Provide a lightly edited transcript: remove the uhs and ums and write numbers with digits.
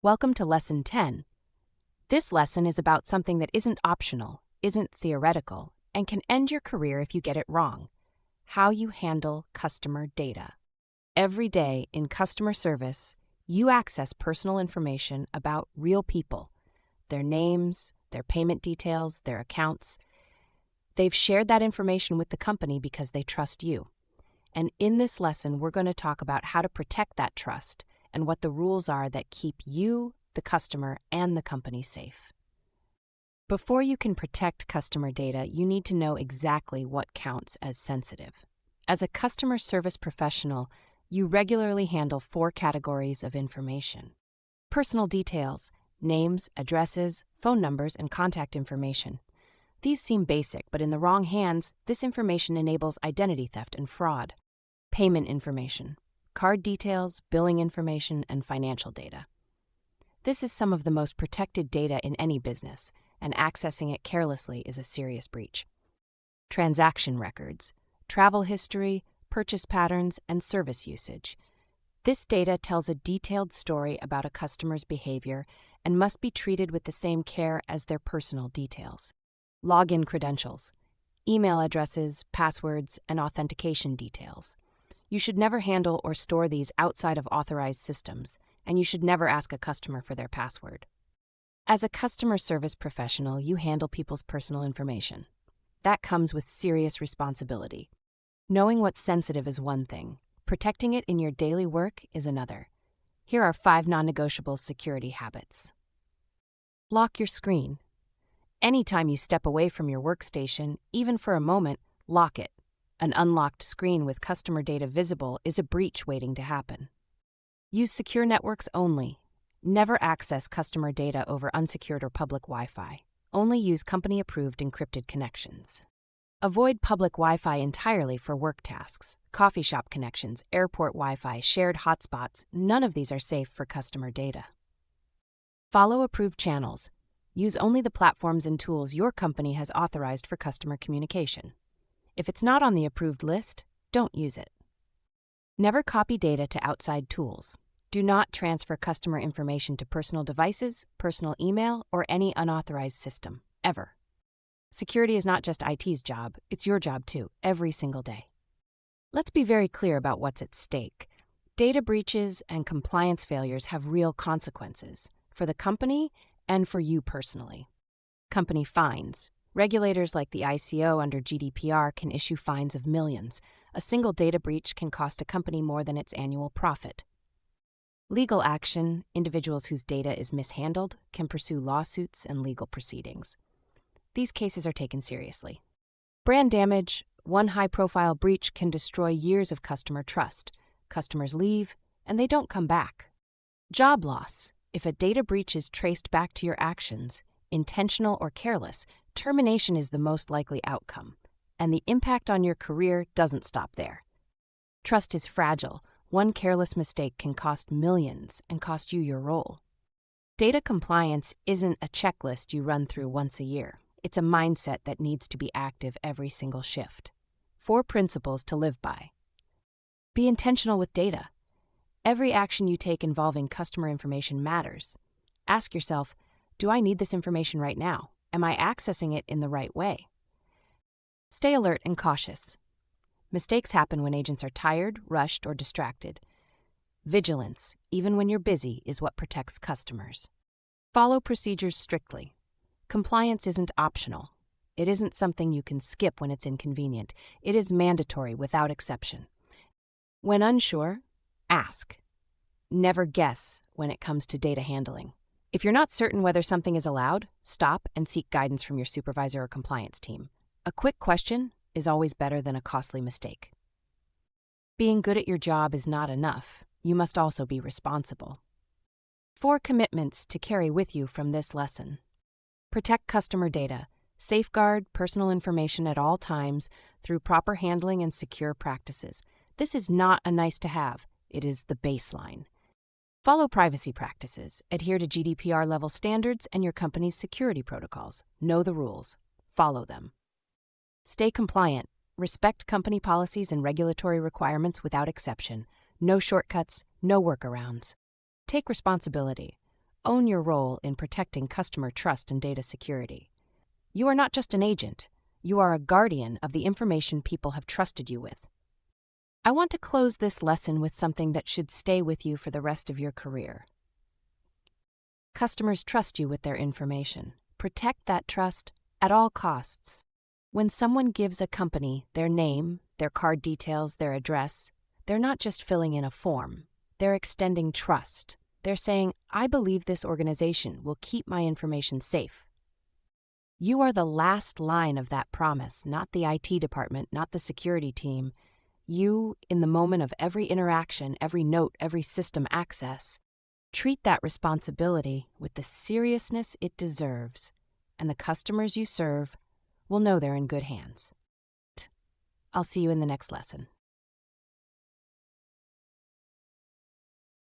Welcome to Lesson 10. This lesson is about something that isn't optional, isn't theoretical, and can end your career if you get it wrong: how you handle customer data. Every day in customer service, you access personal information about real people, their names, their payment details, their accounts. They've shared that information with the company because they trust you. And in this lesson, we're going to talk about how to protect that trust and what the rules are that keep you, the customer, and the company safe. Before you can protect customer data, you need to know exactly what counts as sensitive. As a customer service professional, you regularly handle 4 categories of information: personal details, names, addresses, phone numbers, and contact information. These seem basic, but in the wrong hands, this information enables identity theft and fraud. Payment information, card details, billing information, and financial data. This is some of the most protected data in any business, and accessing it carelessly is a serious breach. Transaction records, travel history, purchase patterns, and service usage. This data tells a detailed story about a customer's behavior and must be treated with the same care as their personal details. Login credentials, email addresses, passwords, and authentication details. You should never handle or store these outside of authorized systems, and you should never ask a customer for their password. As a customer service professional, you handle people's personal information. That comes with serious responsibility. Knowing what's sensitive is one thing. Protecting it in your daily work is another. Here are 5 non-negotiable security habits. Lock your screen. Anytime you step away from your workstation, even for a moment, lock it. An unlocked screen with customer data visible is a breach waiting to happen. Use secure networks only. Never access customer data over unsecured or public Wi-Fi. Only use company-approved encrypted connections. Avoid public Wi-Fi entirely for work tasks. Coffee shop connections, airport Wi-Fi, shared hotspots, none of these are safe for customer data. Follow approved channels. Use only the platforms and tools your company has authorized for customer communication. If it's not on the approved list, don't use it. Never copy data to outside tools. Do not transfer customer information to personal devices, personal email, or any unauthorized system, ever. Security is not just IT's job, it's your job too, every single day. Let's be very clear about what's at stake. Data breaches and compliance failures have real consequences for the company and for you personally. Company fines. Regulators like the ICO under GDPR can issue fines of millions. A single data breach can cost a company more than its annual profit. Legal action. Individuals whose data is mishandled can pursue lawsuits and legal proceedings. These cases are taken seriously. Brand damage. One high-profile breach can destroy years of customer trust. Customers leave, and they don't come back. Job loss. If a data breach is traced back to your actions, intentional or careless, termination is the most likely outcome, and the impact on your career doesn't stop there. Trust is fragile. One careless mistake can cost millions and cost you your role. Data compliance isn't a checklist you run through once a year. It's a mindset that needs to be active every single shift. 4 principles to live by. Be intentional with data. Every action you take involving customer information matters. Ask yourself, do I need this information right now? Am I accessing it in the right way? Stay alert and cautious. Mistakes happen when agents are tired, rushed, or distracted. Vigilance, even when you're busy, is what protects customers. Follow procedures strictly. Compliance isn't optional. It isn't something you can skip when it's inconvenient. It is mandatory without exception. When unsure, ask. Never guess when it comes to data handling. If you're not certain whether something is allowed, stop and seek guidance from your supervisor or compliance team. A quick question is always better than a costly mistake. Being good at your job is not enough. You must also be responsible. 4 commitments to carry with you from this lesson. Protect customer data. Safeguard personal information at all times through proper handling and secure practices. This is not a nice to have. It is the baseline. Follow privacy practices. Adhere to GDPR-level standards and your company's security protocols. Know the rules. Follow them. Stay compliant. Respect company policies and regulatory requirements without exception. No shortcuts, no workarounds. Take responsibility. own your role in protecting customer trust and data security. You are not just an agent, you are a guardian of the information people have trusted you with. I want to close this lesson with something that should stay with you for the rest of your career. Customers trust you with their information. Protect that trust at all costs. When someone gives a company their name, their card details, their address, they're not just filling in a form. They're extending trust. They're saying, I believe this organization will keep my information safe. You are the last line of that promise, not the IT department, not the security team. You, in the moment of every interaction, every note, every system access, treat that responsibility with the seriousness it deserves, and the customers you serve will know they're in good hands. I'll see you in the next lesson.